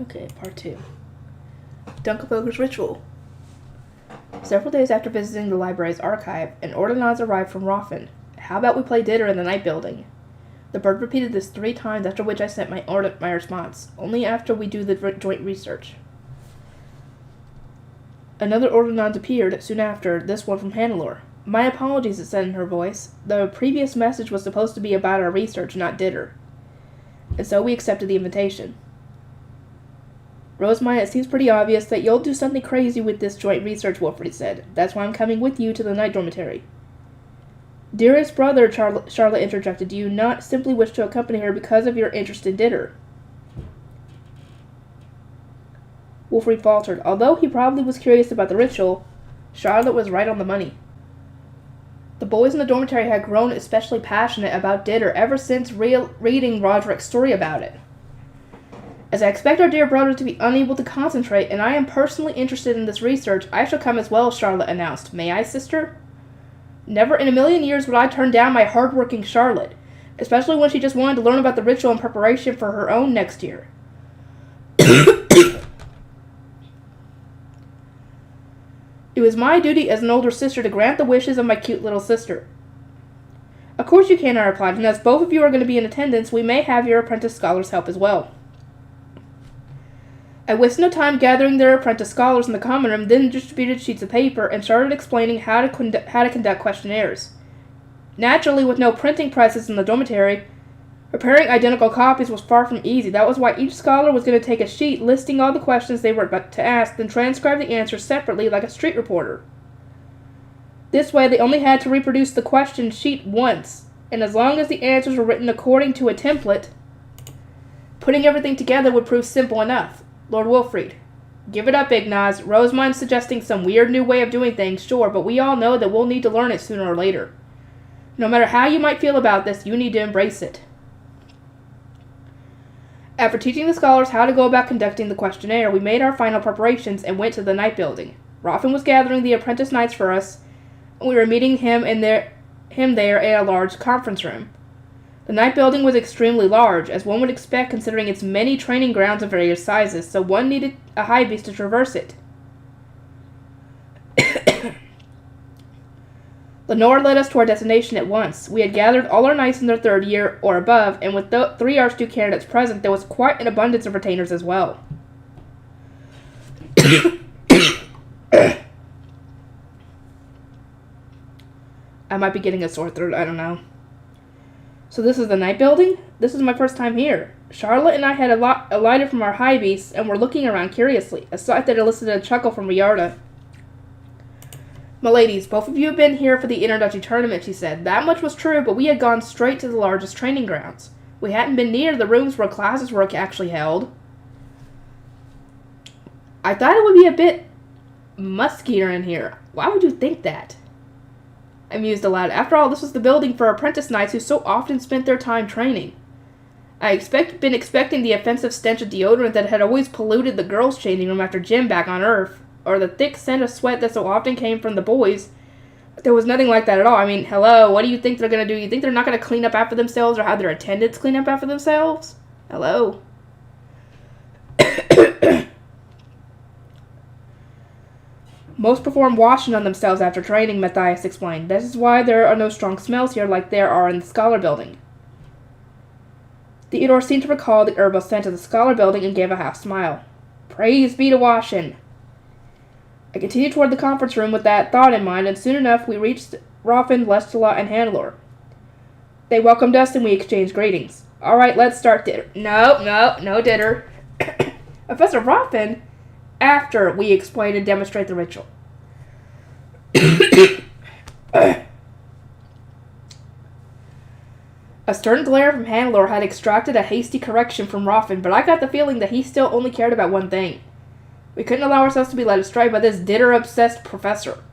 Okay, part 2. Dunkelboger's Ritual. Several days after visiting the library's archive, an ordinance arrived from Roffen. How about we play dinner in the night building? The bird repeated this 3 times, after which I sent my response. Only after we do the joint research. Another ordinance appeared soon after, this one from Hannelore. My apologies, it said in her voice. The previous message was supposed to be about our research, not dinner. And so we accepted the invitation. Rosemine, it seems pretty obvious that you'll do something crazy with this joint research, Wilfred said. That's why I'm coming with you to the night dormitory. Dearest brother, Charlotte interjected, do you not simply wish to accompany her because of your interest in dinner? Wilfred faltered. Although he probably was curious about the ritual, Charlotte was right on the money. The boys in the dormitory had grown especially passionate about dinner ever since reading Roderick's story about it. As I expect our dear brother to be unable to concentrate, and I am personally interested in this research, I shall come as well, Charlotte announced. May I, sister? Never in a million years would I turn down my hard-working Charlotte, especially when she just wanted to learn about the ritual in preparation for her own next year. It was my duty as an older sister to grant the wishes of my cute little sister. Of course you can, I replied, and as both of you are going to be in attendance, we may have your apprentice scholars help as well. I wasted no time gathering their apprentice scholars in the common room, then distributed sheets of paper, and started explaining how to conduct questionnaires. Naturally, with no printing presses in the dormitory, preparing identical copies was far from easy. That was why each scholar was going to take a sheet listing all the questions they were about to ask, then transcribe the answers separately like a street reporter. This way, they only had to reproduce the question sheet once, and as long as the answers were written according to a template, putting everything together would prove simple enough. Lord Wilfrid. Give it up, Ignaz. Rosemine's suggesting some weird new way of doing things, sure, but we all know that we'll need to learn it sooner or later. No matter how you might feel about this, you need to embrace it. After teaching the scholars how to go about conducting the questionnaire, we made our final preparations and went to the night building. Roffen was gathering the apprentice knights for us, and we were meeting him there in a large conference room. The night building was extremely large, as one would expect considering its many training grounds of various sizes, so one needed a high beast to traverse it. Lenore led us to our destination at once. We had gathered all our knights in their 3rd year or above, and with 3 Archduke candidates present, there was quite an abundance of retainers as well. I might be getting a sore throat, I don't know. So this is the night building? This is my first time here. Charlotte and I had alighted from our high beasts and were looking around curiously, a sight that elicited a chuckle from Riarda. My ladies, both of you have been here for the Interduchy tournament, she said. That much was true, but we had gone straight to the largest training grounds. We hadn't been near the rooms where classes were actually held. I thought it would be a bit muskier in here. Why would you think that? I mused aloud. After all, this was the building for apprentice knights who so often spent their time training. I been expecting the offensive stench of deodorant that had always polluted the girls' changing room after gym back on Earth, or the thick scent of sweat that so often came from the boys. But there was nothing like that at all. I mean, hello, what do you think they're going to do? You think they're not going to clean up after themselves or have their attendants clean up after themselves? Hello? Most perform washing on themselves after training, Matthias explained. This is why there are no strong smells here like there are in the Scholar Building. Theodore seemed to recall the herbal scent of the Scholar Building and gave a half smile. Praise be to Washin. I continued toward the conference room with that thought in mind, and soon enough we reached Roffen, Lestalot, and Hannelore. They welcomed us and we exchanged greetings. All right, let's start dinner. No dinner. Professor Roffen, after we explain and demonstrate the ritual. A stern glare from Hannelore had extracted a hasty correction from Roffen, but I got the feeling that he still only cared about one thing. We couldn't allow ourselves to be led astray by this dinner-obsessed professor.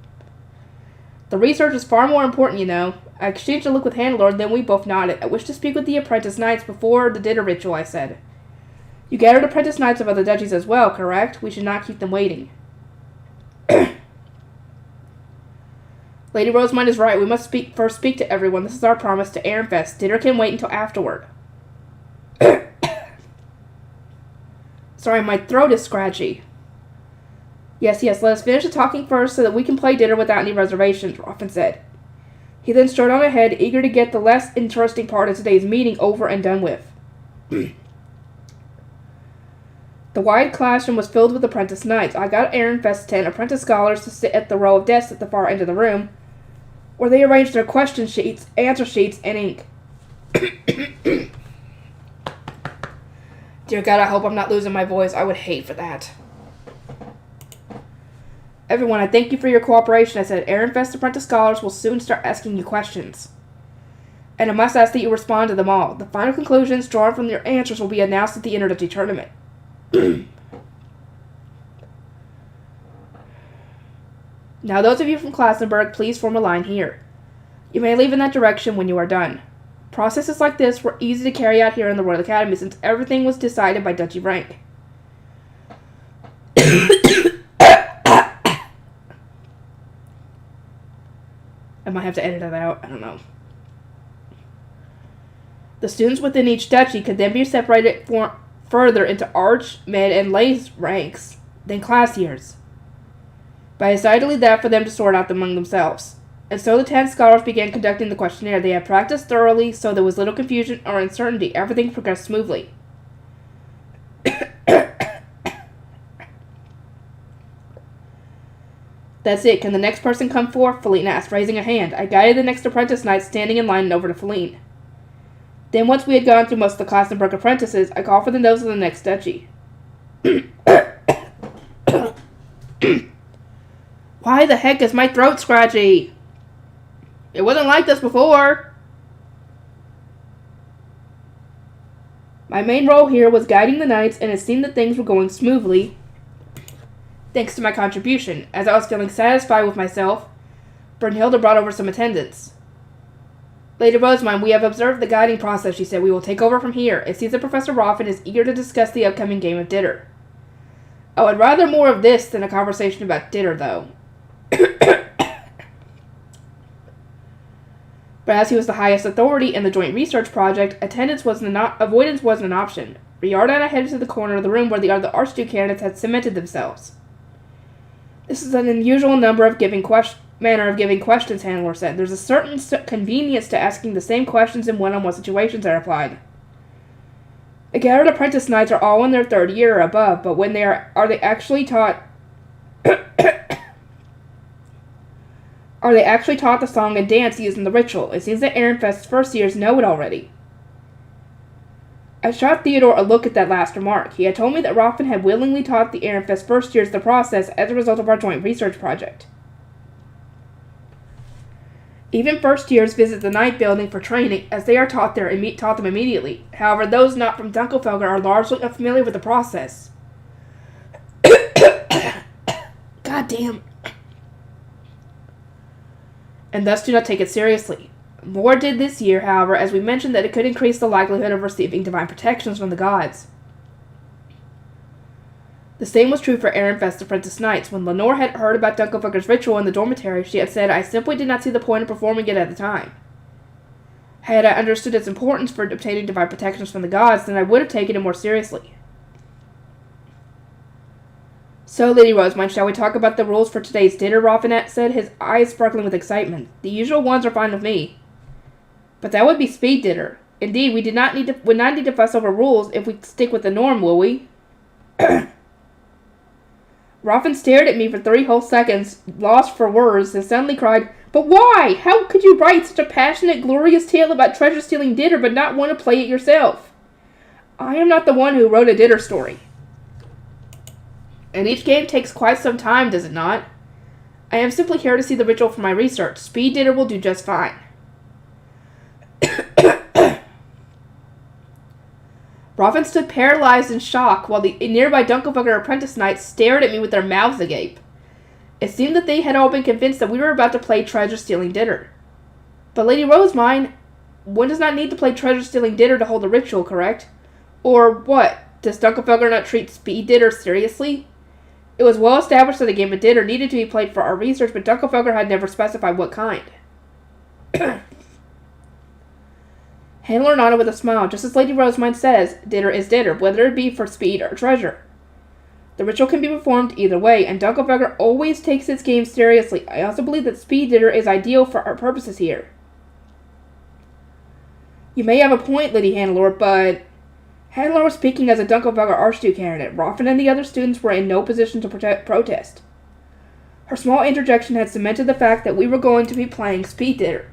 The research is far more important, you know. I exchanged a look with Hannelore, then we both nodded. I wish to speak with the apprentice knights before the dinner ritual, I said. You gathered apprentice knights of other duchies as well, correct? We should not keep them waiting. Lady Rosemine is right. We must first speak to everyone. This is our promise to Ehrenfest. Dinner can wait until afterward. Sorry, my throat is scratchy. Yes, let us finish the talking first so that we can play dinner without any reservations, Ruffin said. He then strode on ahead, eager to get the less interesting part of today's meeting over and done with. The wide classroom was filled with apprentice knights. I got Ehrenfest's 10 apprentice scholars to sit at the row of desks at the far end of the room, where they arranged their question sheets, answer sheets, and ink. Dear God, I hope I'm not losing my voice. I would hate for that. Everyone, I thank you for your cooperation. I said, Ehrenfest's apprentice scholars will soon start asking you questions. And I must ask that you respond to them all. The final conclusions drawn from your answers will be announced at the introductory tournament. Now, those of you from Klassenberg, please form a line here. You may leave in that direction when you are done. Processes like this were easy to carry out here in the Royal Academy since everything was decided by duchy rank. I might have to edit that out. I don't know. The students within each duchy could then be separated further into arch, mid, and lay ranks, then class years. But I decided to leave that for them to sort out among themselves. And so the 10 scholars began conducting the questionnaire. They had practiced thoroughly, so there was little confusion or uncertainty. Everything progressed smoothly. That's it. Can the next person come forth? Feline asked, raising a hand. I guided the next apprentice knight standing in line and over to Feline. Then once we had gone through most of the Klassenberg apprentices, I called for the nose of the next duchy. Why the heck is my throat scratchy? It wasn't like this before. My main role here was guiding the knights, and it seemed that things were going smoothly, thanks to my contribution. As I was feeling satisfied with myself, Brunhilde brought over some attendants. Lady Rosamund, we have observed the guiding process, she said. We will take over from here. It seems that Professor Roffin is eager to discuss the upcoming game of Ditter. I would rather more of this than a conversation about Ditter, though. But as he was the highest authority in the joint research project, avoidance wasn't an option. Riordan and I headed to the corner of the room where the other Archduke candidates had cemented themselves. This is an unusual manner of giving questions, Handler said. There's a certain convenience to asking the same questions in one-on-one situations, I replied. The gathered apprentice knights are all in their third year or above, but when are they actually taught the song and dance used in the ritual? It seems that Ehrenfest's first years know it already. I shot Theodore a look at that last remark. He had told me that Roffin had willingly taught the Ehrenfest first years the process as a result of our joint research project. Even first years visit the night building for training, as they are taught there and taught them immediately. However, those not from Dunkelfelder are largely unfamiliar with the process. God damn. And thus do not take it seriously. More did this year, however, as we mentioned that it could increase the likelihood of receiving divine protections from the gods. The same was true for Ehrenfest's apprentice knights. When Lenore had heard about Dunkelfelder's ritual in the dormitory, she had said, I simply did not see the point of performing it at the time. Had I understood its importance for obtaining divine protections from the gods, then I would have taken it more seriously. So, Lady Rosamund, shall we talk about the rules for today's dinner? Roffin said, his eyes sparkling with excitement. The usual ones are fine with me. But that would be speed dinner. Indeed, we would not need to fuss over rules if we stick with the norm, will we? Roffin stared at me for 3 whole seconds, lost for words, and suddenly cried, But why? How could you write such a passionate, glorious tale about treasure-stealing dinner but not want to play it yourself? I am not the one who wrote a dinner story. And each game takes quite some time, does it not? I am simply here to see the ritual for my research. Speed dinner will do just fine. Roffin stood paralyzed in shock while the nearby Dunkelfelder apprentice knights stared at me with their mouths agape. It seemed that they had all been convinced that we were about to play treasure-stealing dinner. But Lady Rosamund, one does not need to play treasure-stealing dinner to hold a ritual, correct? Or what? Does Dunkelfelder not treat speed dinner seriously? It was well established that a game of dinner needed to be played for our research, but Dunkelfelder had never specified what kind. Handler nodded with a smile. Just as Lady Rosamund says, dinner is dinner, whether it be for speed or treasure. The ritual can be performed either way, and Dunkelberger always takes its game seriously. I also believe that speed dinner is ideal for our purposes here. You may have a point, Lady Hannelore, but... Hannelore was speaking as a Dunkelberger Archduke candidate. Roffen and the other students were in no position to protest. Her small interjection had cemented the fact that we were going to be playing speed dinner.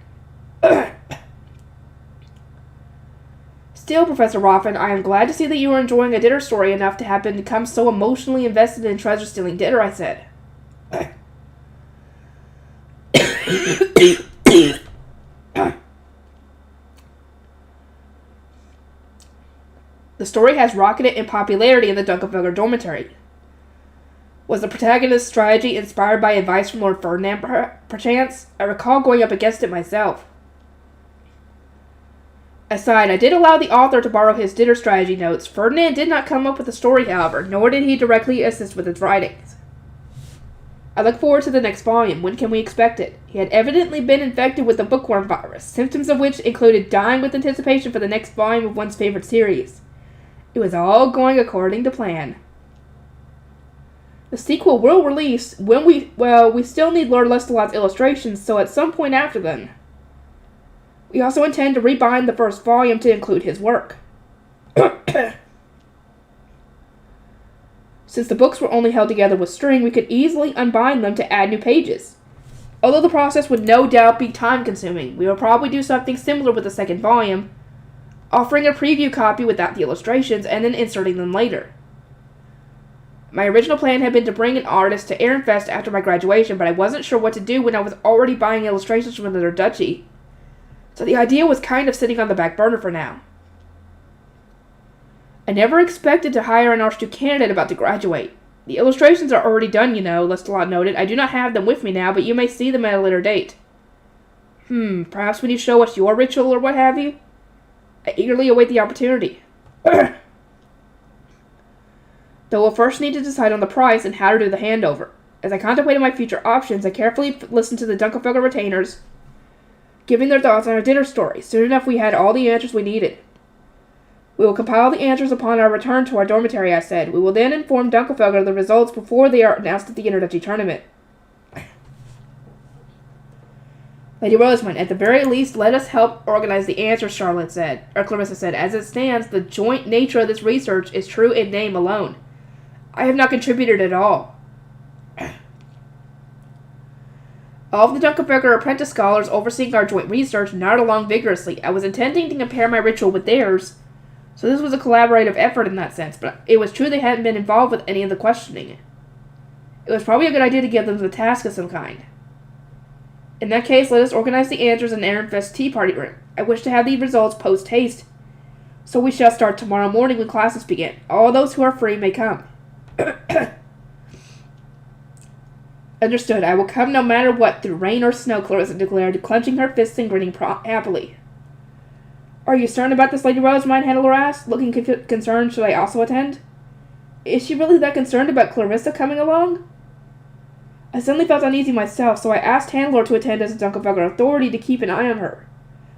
Still, Professor Roffen, I am glad to see that you are enjoying a dinner story enough to have become so emotionally invested in treasure-stealing dinner, I said. The story has rocketed in popularity in the Dunkelberger dormitory. Was the protagonist's strategy inspired by advice from Lord Ferdinand, perchance? I recall going up against it myself. Aside, I did allow the author to borrow his dinner strategy notes. Ferdinand did not come up with the story, however, nor did he directly assist with its writings. I look forward to the next volume. When can we expect it? He had evidently been infected with the bookworm virus, symptoms of which included dying with anticipation for the next volume of one's favorite series. It was all going according to plan. The sequel will release when we still need Lord Lestalot's illustrations, so at some point after then. We also intend to rebind the first volume to include his work. Since the books were only held together with string, we could easily unbind them to add new pages. Although the process would no doubt be time-consuming, we will probably do something similar with the second volume, offering a preview copy without the illustrations and then inserting them later. My original plan had been to bring an artist to Ehrenfest after my graduation, but I wasn't sure what to do when I was already buying illustrations from another duchy. So the idea was kind of sitting on the back burner for now. I never expected to hire an Archduke candidate about to graduate. The illustrations are already done, you know, Lestalot noted. I do not have them with me now, but you may see them at a later date. Perhaps when you show us your ritual or what have you? I eagerly await the opportunity. Though we'll first need to decide on the price and how to do the handover. As I contemplated my future options, I carefully listened to the Dunkelfelder retainers, giving their thoughts on our dinner story. Soon enough, we had all the answers we needed. We will compile the answers upon our return to our dormitory, I said. We will then inform Dunkelfelder of the results before they are announced at the Interduchy tournament. Lady Rosamund, at the very least, let us help organize the answers, Clarissa said. As it stands, the joint nature of this research is true in name alone. I have not contributed at all. All of the Dunkelberger apprentice scholars overseeing our joint research nodded along vigorously. I was intending to compare my ritual with theirs, so this was a collaborative effort in that sense, but it was true they hadn't been involved with any of the questioning. It was probably a good idea to give them the task of some kind. In that case, let us organize the answers in Ehrenfest's tea party room. I wish to have the results post-haste, so we shall start tomorrow morning when classes begin. All those who are free may come. Understood. I will come no matter what, through rain or snow, Clarissa declared, clenching her fists and grinning happily. Are you certain about this, Lady Rosamund? Hannelore asked, looking concerned. Should I also attend? Is she really that concerned about Clarissa coming along? I suddenly felt uneasy myself, so I asked Hannelore to attend as a Dunkelfelder authority to keep an eye on her.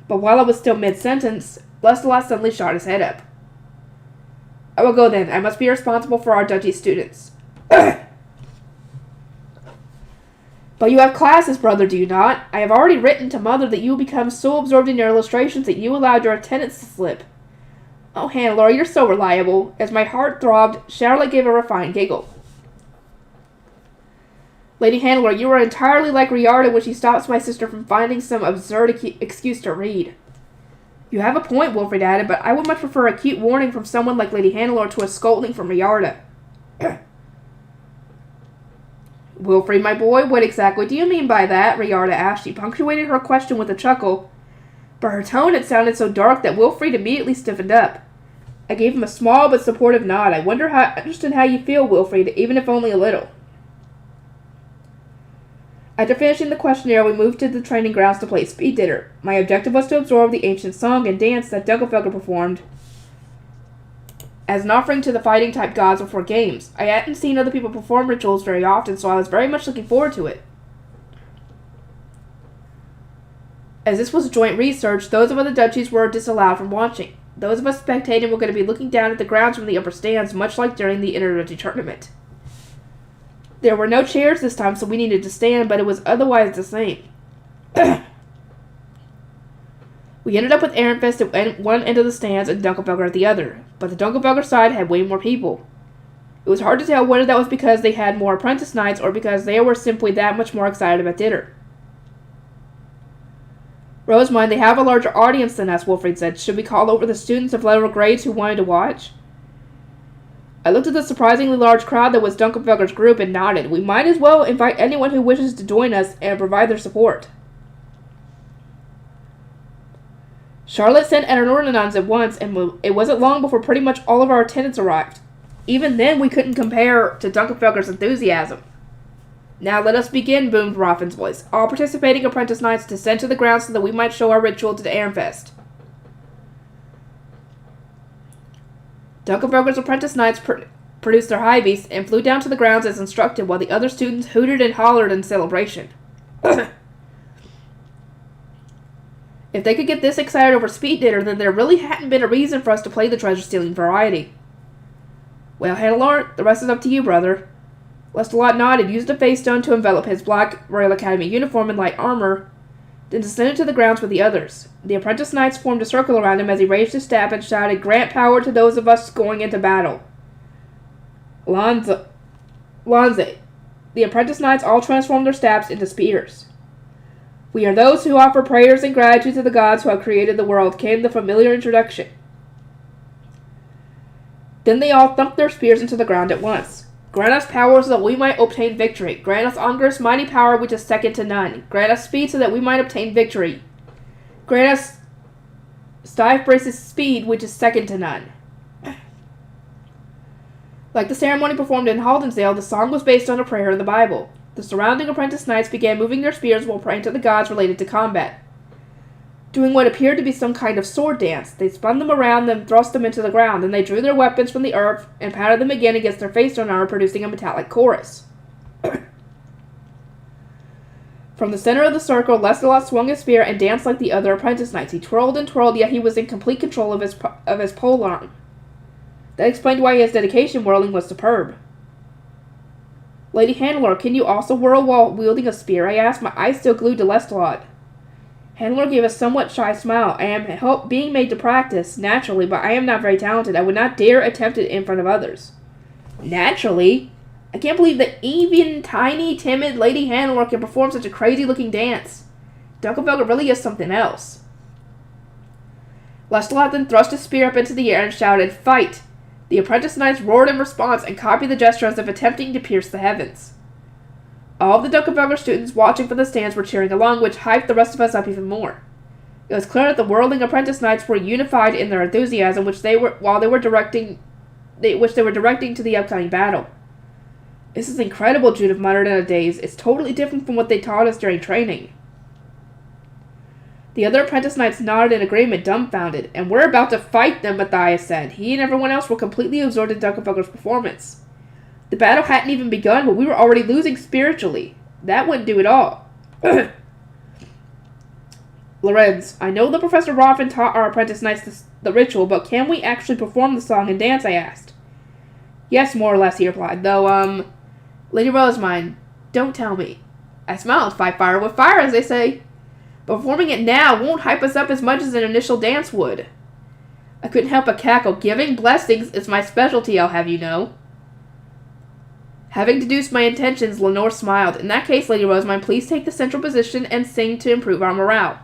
But while I was still mid-sentence, Lestalot suddenly shot his head up. I will go then. I must be responsible for our duchy students. But you have classes, brother, do you not? I have already written to Mother that you become so absorbed in your illustrations that you allowed your attendance to slip. Oh, Hannelore, you're so reliable. As my heart throbbed, Charlotte gave a refined giggle. Lady Hannelore, you are entirely like Riarda when she stops my sister from finding some absurd excuse to read. You have a point, Wilfrid added, but I would much prefer a cute warning from someone like Lady Hannelore to a scolding from Riarda. Wilfrid, my boy, what exactly do you mean by that? Riarda asked. She punctuated her question with a chuckle, but her tone had sounded so dark that Wilfrid immediately stiffened up. I gave him a small but supportive nod. I understand how you feel, Wilfrid, even if only a little. After finishing the questionnaire, we moved to the training grounds to play speed dinner. My objective was to absorb the ancient song and dance that Dunkelfelder performed as an offering to the fighting-type gods before games. I hadn't seen other people perform rituals very often, so I was very much looking forward to it. As this was joint research, those of other duchies were disallowed from watching. Those of us spectating were going to be looking down at the grounds from the upper stands, much like during the Interduchy tournament. There were no chairs this time, so we needed to stand, but it was otherwise the same. We ended up with Ehrenfest at one end of the stands and Dunkelfelger at the other, but the Dunkelfelger side had way more people. It was hard to tell whether that was because they had more apprentice nights or because they were simply that much more excited about dinner. Rosemine, they have a larger audience than us, Wolfried said. Should we call over the students of lower grades who wanted to watch? I looked at the surprisingly large crowd that was Dunkelfelger's group and nodded. We might as well invite anyone who wishes to join us and provide their support. Charlotte sent Ernordinons at once, and it wasn't long before pretty much all of our attendants arrived. Even then, we couldn't compare to Dunkelfelger's enthusiasm. Now let us begin, boomed Roffin's voice. All participating apprentice knights descend to the ground so that we might show our ritual to the Ehrenfest. Dunkelfelger's apprentice knights produced their high beasts and flew down to the grounds as instructed, while the other students hooted and hollered in celebration. If they could get this excited over speed dinner, then there really hadn't been a reason for us to play the treasure-stealing variety. Well, Hanelard, the rest is up to you, brother. Lestalot nodded, used a face stone to envelop his black Royal Academy uniform in light armor, then descended to the grounds with the others. The apprentice knights formed a circle around him as he raised his staff and shouted, "Grant power to those of us going into battle." Lanze. The apprentice knights all transformed their staffs into spears. "We are those who offer prayers and gratitude to the gods who have created the world," came the familiar introduction. Then they all thumped their spears into the ground at once. "Grant us power so that we might obtain victory. Grant us Ungur's mighty power which is second to none. Grant us speed so that we might obtain victory. Grant us Stivebrace's speed which is second to none." Like the ceremony performed in Haldensdale, the song was based on a prayer in the Bible. The surrounding apprentice knights began moving their spears while praying to the gods related to combat. Doing what appeared to be some kind of sword dance, they spun them around, then thrust them into the ground. Then they drew their weapons from the earth and pounded them again against their face stone armor, producing a metallic chorus. From the center of the circle, Lestalot swung his spear and danced like the other apprentice knights. He twirled and twirled, yet he was in complete control of his pole arm. That explained why his dedication whirling was superb. "Lady Handler, can you also whirl while wielding a spear?" I asked, my eyes still glued to Lestalot. Handler gave a somewhat shy smile. "I am being made to practice, naturally, but I am not very talented. I would not dare attempt it in front of others." "Naturally? I can't believe that even tiny, timid Lady Handler can perform such a crazy-looking dance. Dunkelfelger really is something else." Lestalot then thrust his spear up into the air and shouted, "Fight!" The apprentice knights roared in response and copied the gesture as if attempting to pierce the heavens. All of the Dunkelfelger students watching from the stands were cheering along, which hyped the rest of us up even more. It was clear that the whirling apprentice knights were unified in their enthusiasm, which they were directing to the upcoming battle. "This is incredible," Judith muttered in a daze. "It's totally different from what they taught us during training." The other apprentice knights nodded in agreement, dumbfounded. "And we're about to fight them," Matthias said. He and everyone else were completely absorbed in Dunkelfelger's performance. The battle hadn't even begun, but we were already losing spiritually. That wouldn't do at all. "Lorenz, I know that Professor Roffin taught our apprentice knights the ritual, but can we actually perform the song and dance?" I asked. "Yes, more or less," he replied. "Though, Lady Rosemine, don't tell me." I smiled. "Fight fire with fire, as they say. But performing it now won't hype us up as much as an initial dance would." I couldn't help but cackle. "Giving blessings is my specialty, I'll have you know." Having deduced my intentions, Lenore smiled. "In that case, Lady Rosemine, please take the central position and sing to improve our morale."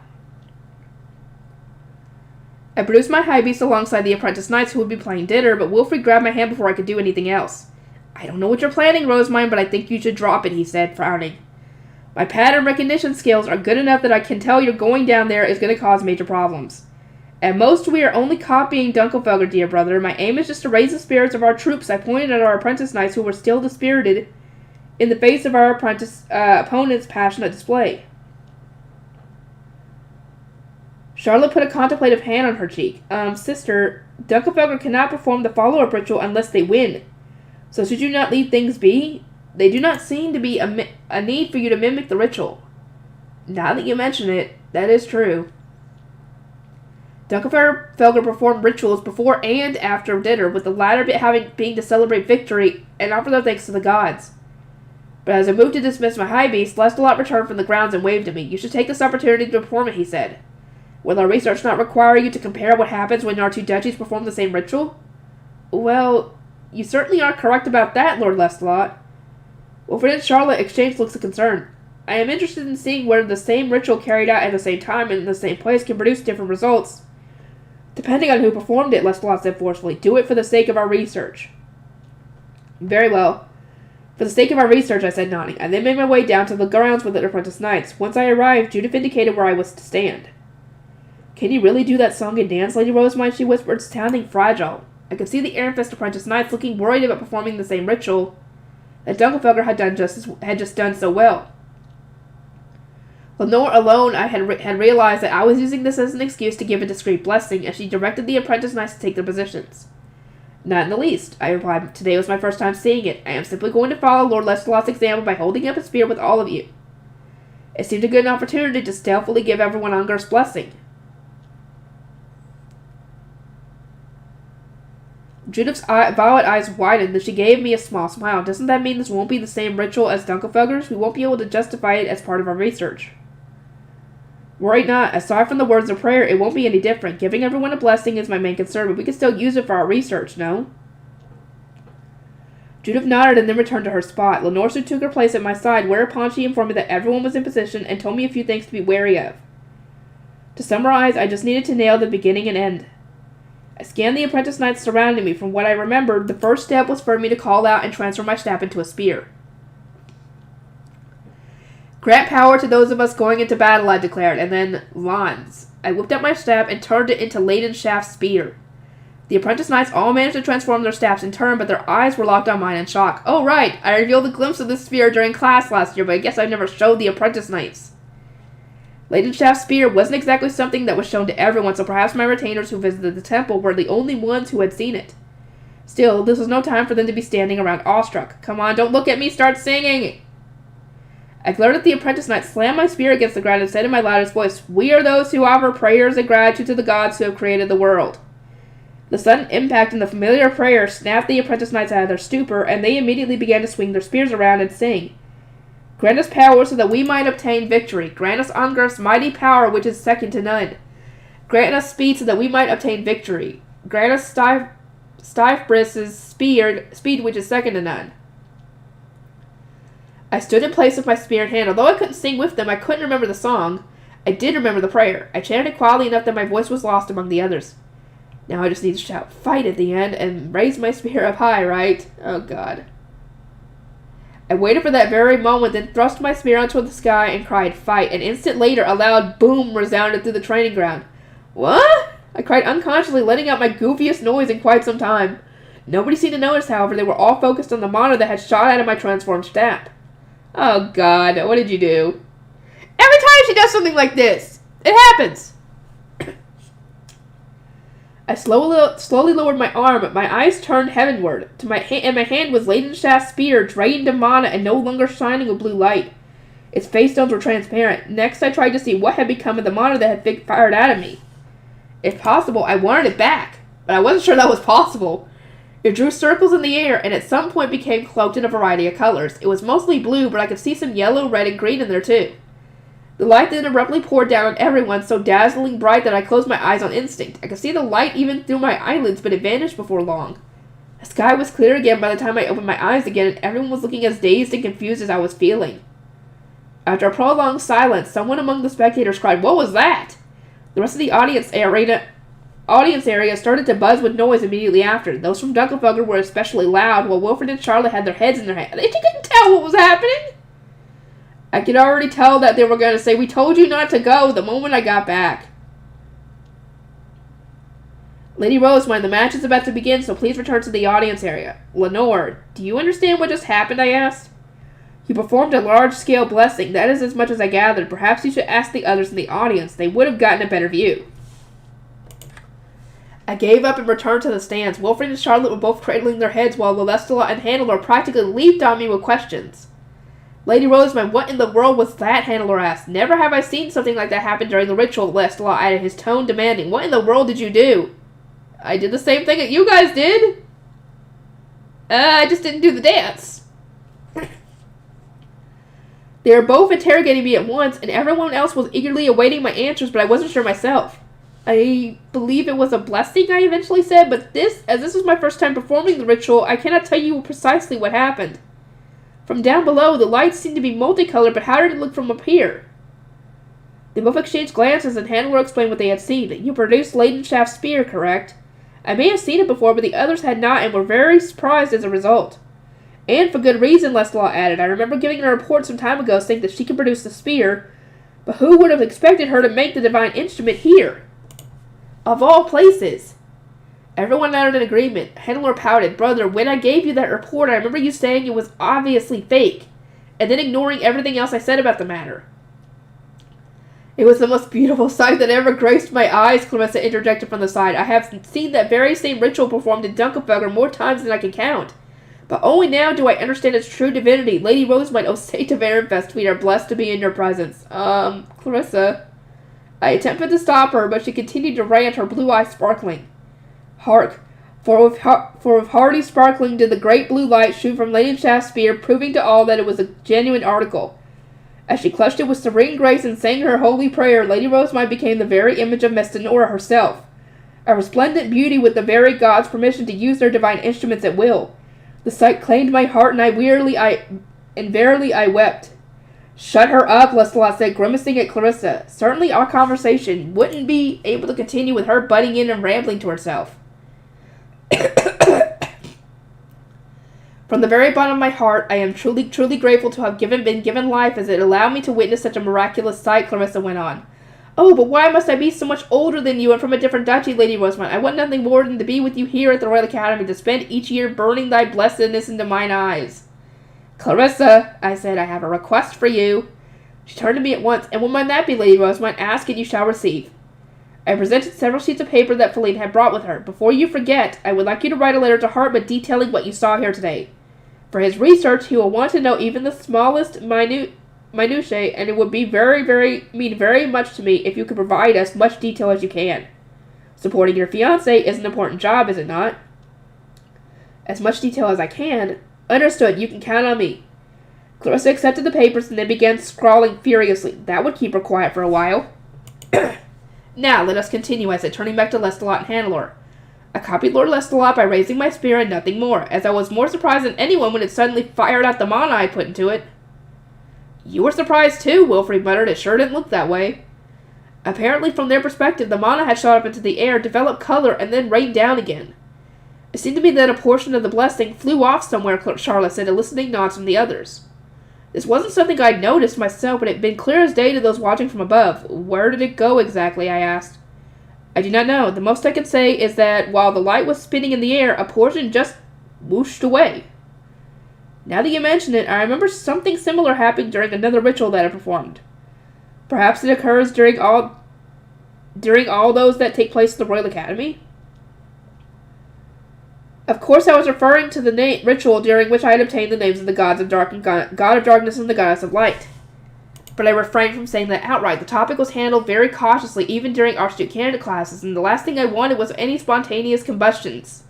I produced my high beast alongside the apprentice knights who would be playing dinner, but Wilfrid grabbed my hand before I could do anything else. "I don't know what you're planning, Rosemine, but I think you should drop it," he said, frowning. "My pattern recognition skills are good enough that I can tell you're going down there is going to cause major problems. At most, we are only copying Dunkelfelger, dear brother. My aim is just to raise the spirits of our troops." I pointed at our apprentice knights who were still dispirited in the face of our opponent's passionate display. Charlotte put a contemplative hand on her cheek. Sister, Dunkelfelger cannot perform the follow-up ritual unless they win. So should you not leave things be? They do not seem to be a need for you to mimic the ritual." "Now that you mention it, that is true." Dunkelfelger performed rituals before and after dinner, with the latter being to celebrate victory and offer their thanks to the gods. But as I moved to dismiss my high beast, Lestalot returned from the grounds and waved at me. You should take this opportunity to perform it, he said. Will our research not require you to compare what happens when our two duchies perform the same ritual? Well, you certainly are correct about that, Lord Lestalot. Wilfred and Charlotte exchanged looks of concern. I am interested in seeing whether the same ritual carried out at the same time and in the same place can produce different results. Depending on who performed it, Lestalot said forcefully. Do it for the sake of our research. Very well. For the sake of our research, I said, nodding. I then made my way down to the grounds with the apprentice knights. Once I arrived, Judith indicated where I was to stand. Can you really do that song and dance, Lady Rosemine? She whispered, sounding fragile. I could see the Amethyst apprentice knights looking worried about performing the same ritual that Dunkelfelger had just done so well. Lenore alone I had realized that I was using this as an excuse to give a discreet blessing, and she directed the apprentice knights to take their positions. Not in the least, I replied. Today was my first time seeing it. I am simply going to follow Lord Lestalot's example by holding up a spear with all of you. It seemed a good opportunity to stealthily give everyone Ungar's blessing. Judith's violet eyes widened, and she gave me a small smile. Doesn't that mean this won't be the same ritual as Dunkelfelger's? We won't be able to justify it as part of our research. Worry not. Aside from the words of prayer, it won't be any different. Giving everyone a blessing is my main concern, but we can still use it for our research, no? Judith nodded and then returned to her spot. Lenore soon took her place at my side, whereupon she informed me that everyone was in position and told me a few things to be wary of. To summarize, I just needed to nail the beginning and end. I scanned the apprentice knights surrounding me. From what I remembered, the first step was for me to call out and transfer my staff into a spear. Grant power to those of us going into battle, I declared, and then Lons. I whipped up my staff and turned it into Leidenschaft's spear. The apprentice knights all managed to transform their staffs in turn, but their eyes were locked on mine in shock. Oh, right, I revealed a glimpse of this spear during class last year, but I guess I never showed the apprentice knights. Leidenschaft's spear wasn't exactly something that was shown to everyone, so perhaps my retainers who visited the temple were the only ones who had seen it. Still, this was no time for them to be standing around awestruck. Come on, don't look at me, start singing! I glared at the apprentice knight, slammed my spear against the ground, and said in my loudest voice, We are those who offer prayers and gratitude to the gods who have created the world. The sudden impact and the familiar prayer snapped the apprentice knights out of their stupor, and they immediately began to swing their spears around and sing. Grant us power so that we might obtain victory. Grant us Ungar's mighty power, which is second to none. Grant us speed so that we might obtain victory. Grant us Stiefbris's speed, which is second to none. I stood in place with my spear in hand. Although I couldn't sing with them, I couldn't remember the song. I did remember the prayer. I chanted quietly enough that my voice was lost among the others. Now I just need to shout, fight at the end, and raise my spear up high, right? Oh, God. I waited for that very moment, then thrust my spear onto the sky and cried, fight. An instant later, a loud boom resounded through the training ground. What? I cried unconsciously, letting out my goofiest noise in quite some time. Nobody seemed to notice, however. They were all focused on the monitor that had shot out of my transformed staff. Oh, God, what did you do? Every time she does something like this, it happens. I slowly lowered my arm. My eyes turned heavenward. And my hand was Leidenschaft's spear, drained of mana and no longer shining with blue light. Its face stones were transparent. Next, I tried to see what had become of the mana that had fired out at me. If possible, I wanted it back, but I wasn't sure that was possible. It drew circles in the air, and at some point became cloaked in a variety of colors. It was mostly blue, but I could see some yellow, red, and green in there too. The light then abruptly poured down on everyone, so dazzling bright that I closed my eyes on instinct. I could see the light even through my eyelids, but it vanished before long. The sky was clear again by the time I opened my eyes again, and everyone was looking as dazed and confused as I was feeling. After a prolonged silence, someone among the spectators cried, "What was that?" The rest of the audience area started to buzz with noise immediately after. Those from Dunkelfelger were especially loud, while Wilfred and Charlotte had their heads in their hands. They couldn't tell what was happening. I could already tell that they were going to say, "We told you not to go," the moment I got back. Lady Rosemine, the match is about to begin, so please return to the audience area. Lenore, do you understand what just happened? I asked. You performed a large-scale blessing. That is as much as I gathered. Perhaps you should ask the others in the audience. They would have gotten a better view. I gave up and returned to the stands. Wilfred and Charlotte were both cradling their heads while Lelestela and Handler practically leaped on me with questions. Lady Rosemine, what in the world was that? Handler asked. Never have I seen something like that happen during the ritual, Lelestela added, his tone demanding. What in the world did you do? I did the same thing that you guys did. I just didn't do the dance. They were both interrogating me at once, and everyone else was eagerly awaiting my answers, but I wasn't sure myself. I believe it was a blessing, I eventually said, but as this was my first time performing the ritual, I cannot tell you precisely what happened. From down below, the lights seemed to be multicolored, but how did it look from up here? They both exchanged glances, and Handler explained what they had seen. You produced Leidenschaft's spear, correct? I may have seen it before, but the others had not, and were very surprised as a result. And for good reason, Lestalot added. I remember giving her a report some time ago saying that she could produce the spear, but who would have expected her to make the divine instrument here? Of all places. Everyone nodded in agreement. Handler pouted. Brother, when I gave you that report, I remember you saying it was obviously fake, and then ignoring everything else I said about the matter. It was the most beautiful sight that ever graced my eyes, Clarissa interjected from the side. I have seen that very same ritual performed in Dunkelfelder more times than I can count. But only now do I understand its true divinity. Lady Rosemite, O Saint of Ehrenfest, we are blessed to be in your presence. Clarissa. I attempted to stop her, but she continued to rant, her blue eyes sparkling. Hark! For with hearty sparkling did the great blue light shoot from Leidenschaft's spear, proving to all that it was a genuine article. As she clutched it with serene grace and sang her holy prayer, Lady Rosemite became the very image of Mestanora herself, a resplendent beauty with the very gods' permission to use their divine instruments at will. The sight claimed my heart, and verily I wept. Shut her up, Lestalot said, grimacing at Clarissa. Certainly our conversation wouldn't be able to continue with her butting in and rambling to herself. From the very bottom of my heart, I am truly grateful to have been given life as it allowed me to witness such a miraculous sight, Clarissa went on. Oh, but why must I be so much older than you and from a different duchy, Lady Rosemont? I want nothing more than to be with you here at the Royal Academy, to spend each year burning thy blessedness into mine eyes. Clarissa, I said, I have a request for you. She turned to me at once. And what might that be, Lady Rosemont? Ask and you shall receive. I presented several sheets of paper that Feline had brought with her. Before you forget, I would like you to write a letter to Hartmut detailing what you saw here today. For his research, he will want to know even the smallest minutiae, and it would be mean very much to me if you could provide us much detail as you can. Supporting your fiancé is an important job, is it not? As much detail as I can. Understood, you can count on me. Clarissa accepted the papers and then began scrawling furiously. That would keep her quiet for a while. Now, let us continue, I said, turning back to Lestalot and Hannelore. I copied Lord Lestalot by raising my spear and nothing more, as I was more surprised than anyone when it suddenly fired out the mana I put into it. You were surprised too, Wilfrid muttered. It sure didn't look that way. Apparently, from their perspective, the mana had shot up into the air, developed color, and then rained down again. It seemed to me that a portion of the blessing flew off somewhere, Charlotte said, eliciting nods from the others. This wasn't something I'd noticed myself, but it had been clear as day to those watching from above. Where did it go exactly, I asked. I do not know. The most I can say is that while the light was spinning in the air, a portion just whooshed away. Now that you mention it, I remember something similar happening during another ritual that I performed. Perhaps it occurs during all those that take place at the Royal Academy? Of course, I was referring to the ritual during which I had obtained the names of the gods of dark and God of darkness and the goddess of light. But I refrained from saying that outright. The topic was handled very cautiously, even during Archduke candidate classes, and the last thing I wanted was any spontaneous combustions.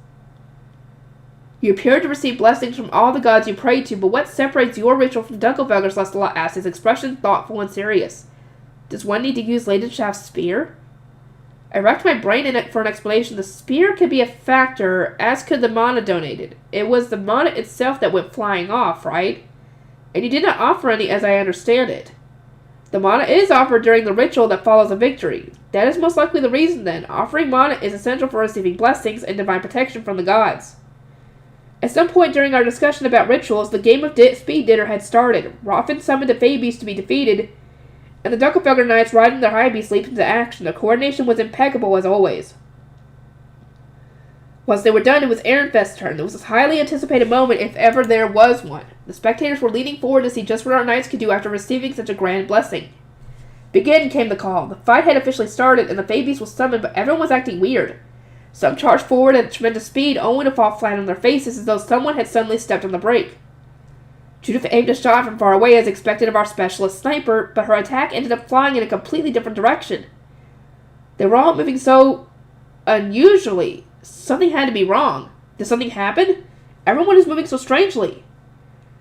You appeared to receive blessings from all the gods you prayed to, but what separates your ritual from Dunkelfelder's? Lestalot asked, his expression thoughtful and serious. Does one need to use Leidenschaft's spear? I racked my brain in it for an explanation. The spear could be a factor, as could the mana donated. It was the mana itself that went flying off, right? And you did not offer any, as I understand it. The mana is offered during the ritual that follows a victory. That is most likely the reason, then. Offering mana is essential for receiving blessings and divine protection from the gods. At some point during our discussion about rituals, the game of speed dinner had started. Roffin summoned the Fey Beast to be defeated, and the Dunkelfelder Knights riding their high beasts leaped into action. The coordination was impeccable as always. Once they were done, it was Ehrenfest's turn. It was a highly anticipated moment, if ever there was one. The spectators were leaning forward to see just what our knights could do after receiving such a grand blessing. Begin, came the call. The fight had officially started, and the Fey Beast was summoned, but everyone was acting weird. Some charged forward at tremendous speed, only to fall flat on their faces as though someone had suddenly stepped on the brake. Judith aimed a shot from far away as expected of our specialist sniper, but her attack ended up flying in a completely different direction. They were all moving so unusually. Something had to be wrong. Did something happen? Everyone is moving so strangely.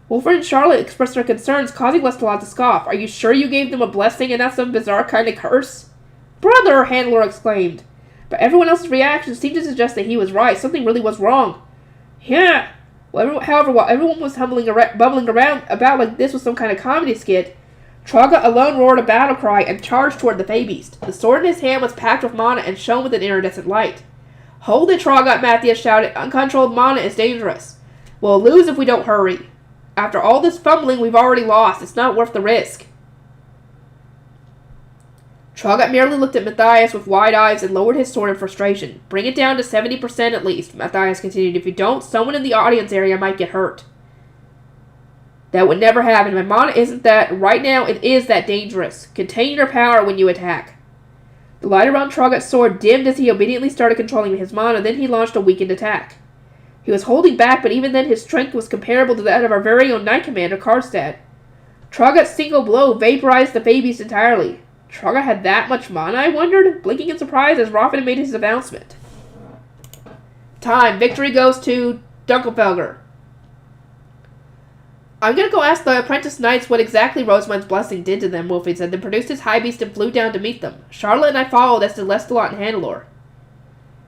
Wilfred and Charlotte expressed their concerns, causing Lestalot to scoff. Are you sure you gave them a blessing and not some bizarre kind of curse? Brother, Handler exclaimed. But everyone else's reaction seemed to suggest that he was right. Something really was wrong. Yeah. However, while everyone was bubbling around about like this was some kind of comedy skit, Traga alone roared a battle cry and charged toward the Fey-Beast. The sword in his hand was packed with mana and shone with an iridescent light. Hold it, Traga, Matthias shouted. Uncontrolled mana is dangerous. We'll lose if we don't hurry. After all this fumbling, we've already lost. It's not worth the risk. Traga merely looked at Matthias with wide eyes and lowered his sword in frustration. Bring it down to 70% at least, Matthias continued. If you don't, someone in the audience area might get hurt. That would never happen. My mana isn't that. Right now, it is that dangerous. Contain your power when you attack. The light around Traga's sword dimmed as he obediently started controlling his mana, then he launched a weakened attack. He was holding back, but even then his strength was comparable to that of our very own Knight Commander, Karstad. Traga's single blow vaporized the Fey-Beast entirely. Traga had that much mana, I wondered, blinking in surprise as Raffen made his announcement. Time. Victory goes to Dunkelfelger. I'm gonna go ask the apprentice knights what exactly Rosamund's blessing did to them, Wolfie said, then produced his high beast and flew down to meet them. Charlotte and I followed, as did Lestalot and Hannelore.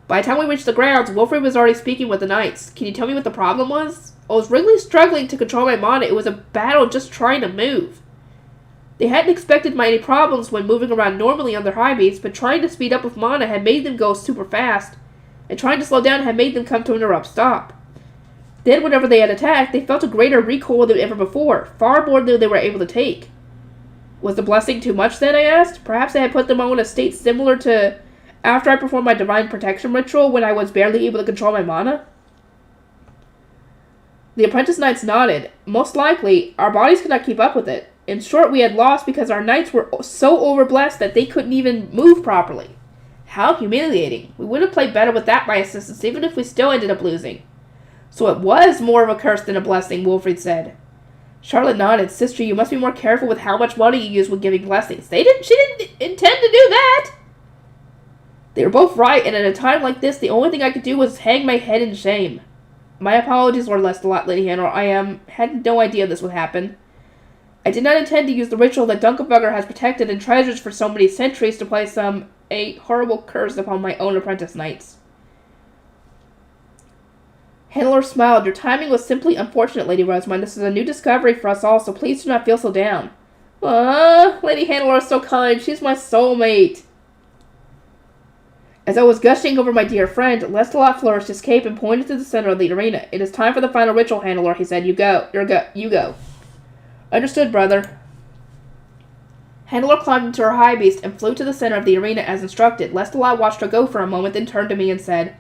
By the time we reached the grounds, Wilfred was already speaking with the knights. Can you tell me what the problem was? I was really struggling to control my mana. It was a battle just trying to move. They hadn't expected any problems when moving around normally on their high beasts, but trying to speed up with mana had made them go super fast, and trying to slow down had made them come to an abrupt stop. Then, whenever they had attacked, they felt a greater recoil than ever before, far more than they were able to take. Was the blessing too much then, I asked? Perhaps I had put them all in a state similar to after I performed my Divine Protection ritual when I was barely able to control my mana? The apprentice knights nodded. Most likely, our bodies could not keep up with it. In short, we had lost because our knights were so overblessed that they couldn't even move properly. How humiliating. We would have played better with that by assistance, even if we still ended up losing. So it was more of a curse than a blessing, Wilfred said. Charlotte nodded. Sister, you must be more careful with how much money you use when giving blessings. She didn't intend to do that! They were both right, and at a time like this, the only thing I could do was hang my head in shame. My apologies, Lord Lestalot, Lady Hannah. I had no idea this would happen. I did not intend to use the ritual that Dunkelfelger has protected and treasures for so many centuries to place a horrible curse upon my own apprentice knights. Hannelore smiled. Your timing was simply unfortunate, Lady Rosamund. This is a new discovery for us all, so please do not feel so down. Lady Hannelore is so kind. She's my soulmate. As I was gushing over my dear friend, Lestalot flourished his cape and pointed to the center of the arena. It is time for the final ritual, Hannelore, he said. You go. You go. Understood, brother. Hannelore climbed into her high beast and flew to the center of the arena as instructed. Lestalot watched her go for a moment, then turned to me and said,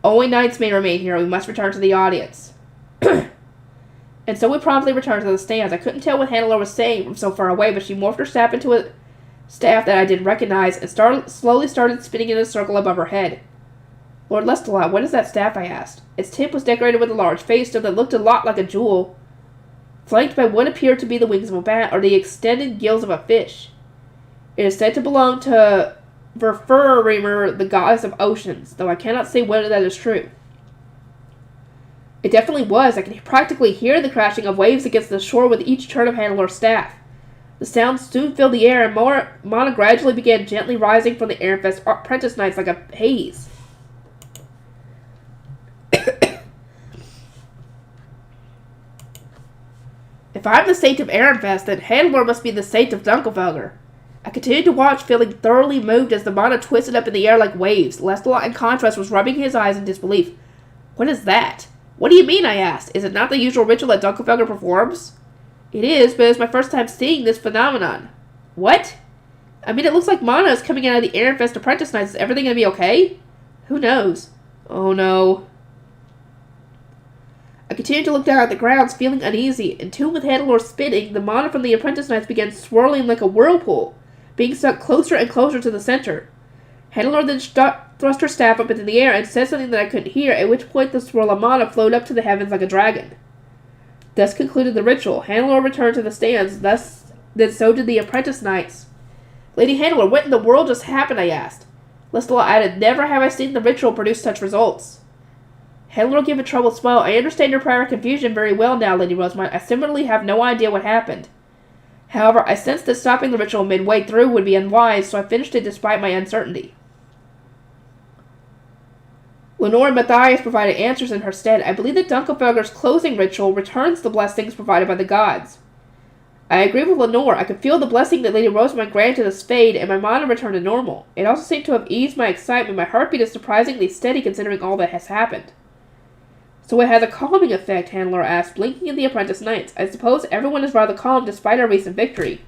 Only knights may remain here. We must return to the audience. And so we promptly returned to the stands. I couldn't tell what Hannelore was saying from so far away, but she morphed her staff into a staff that I didn't recognize and slowly started spinning in a circle above her head. Lord Lestalot, what is that staff? I asked. Its tip was decorated with a large face that looked a lot like a jewel, flanked by what appeared to be the wings of a bat or the extended gills of a fish. It is said to belong to Verfurimer, the goddess of oceans, though I cannot say whether that is true. It definitely was. I could practically hear the crashing of waves against the shore with each turn of Hannelore's staff. The sound soon filled the air, and mana gradually began gently rising from the Ehrenfest apprentice knights like a haze. If I'm the saint of Ehrenfest, then Hannelore must be the saint of Dunkelfelger. I continued to watch, feeling thoroughly moved as the mana twisted up in the air like waves. Lestalot, in contrast, was rubbing his eyes in disbelief. What is that? What do you mean? I asked. Is it not the usual ritual that Dunkelfelger performs? It is, but it's my first time seeing this phenomenon. What? I mean, it looks like mana is coming out of the Ehrenfest apprentice knights. Is everything going to be okay? Who knows? Oh no. I continued to look down at the grounds, feeling uneasy. In tune with Hannelore spinning, the mana from the apprentice knights began swirling like a whirlpool, being stuck closer and closer to the center. Hannelore then thrust her staff up into the air and said something that I couldn't hear, at which point the swirl of mana flowed up to the heavens like a dragon. Thus concluded the ritual. Hannelore returned to the stands, then so did the apprentice knights. Lady Hannelore, what in the world just happened? I asked. Lestalot added, Never have I seen the ritual produce such results. Handler gave a troubled smile. I understand your prior confusion very well now, Lady Rosamond. I similarly have no idea what happened. However, I sensed that stopping the ritual midway through would be unwise, so I finished it despite my uncertainty. Lenore and Matthias provided answers in her stead. I believe that Dunkelfelger's closing ritual returns the blessings provided by the gods. I agree with Lenore. I could feel the blessing that Lady Rosamond granted us fade, and my mana returned to normal. It also seemed to have eased my excitement. My heartbeat is surprisingly steady considering all that has happened. So it has a calming effect, Handler asked, blinking at the apprentice knights. I suppose everyone is rather calm despite our recent victory.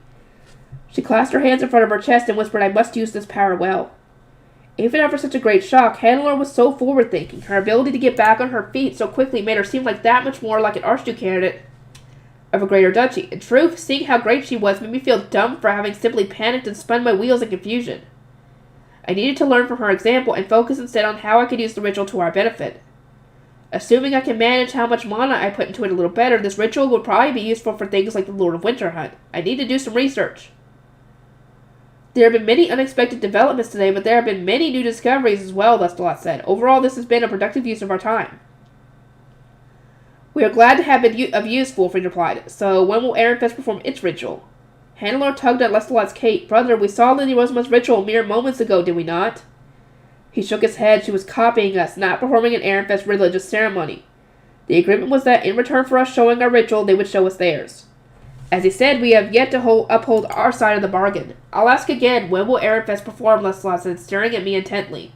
She clasped her hands in front of her chest and whispered, I must use this power well. Even after such a great shock, Handler was so forward-thinking. Her ability to get back on her feet so quickly made her seem like that much more like an Archduke candidate of a greater duchy. In truth, seeing how great she was made me feel dumb for having simply panicked and spun my wheels in confusion. I needed to learn from her example and focus instead on how I could use the ritual to our benefit. Assuming I can manage how much mana I put into it a little better, this ritual would probably be useful for things like the Lord of Winterhunt. I need to do some research. There have been many unexpected developments today, but there have been many new discoveries as well, Lestalot said. Overall, this has been a productive use of our time. We are glad to have been of use, Wolfried replied. So, when will Ehrenfest perform its ritual? Hannelore tugged at Lestalot's cape. Brother, we saw Lady Rosamond's ritual mere moments ago, did we not? He shook his head. She was copying us, not performing an Ehrenfest religious ceremony. The agreement was that in return for us showing our ritual, they would show us theirs. As he said, we have yet to uphold our side of the bargain. I'll ask again, when will Ehrenfest perform, Lestalot said, staring at me intently.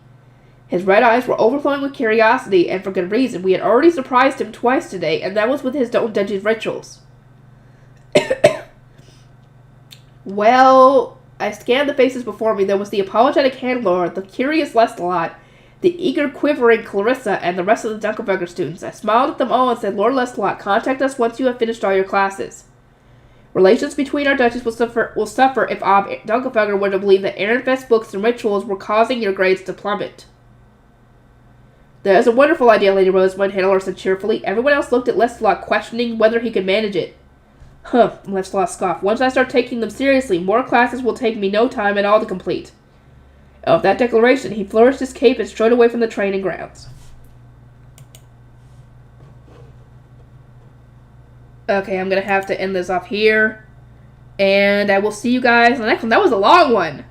His red eyes were overflowing with curiosity, and for good reason. We had already surprised him twice today, and that was with his own duchy's rituals. Well, I scanned the faces before me. There was the apologetic Handler, the curious Lestalot, the eager, quivering Clarissa, and the rest of the Dunkelberger students. I smiled at them all and said, Lord Lestalot, contact us once you have finished all your classes. Relations between our duchies will suffer if Ob Dunkelberger were to believe that Ehrenfest books and rituals were causing your grades to plummet. That is a wonderful idea, Lady Rosamond, Handler said cheerfully. Everyone else looked at Lestalot, questioning whether he could manage it. Huh, Lestalot scoffed. Once I start taking them seriously, more classes will take me no time at all to complete. Of that declaration, he flourished his cape and strode away from the training grounds. Okay, I'm going to have to end this off here. And I will see you guys in the next one. That was a long one.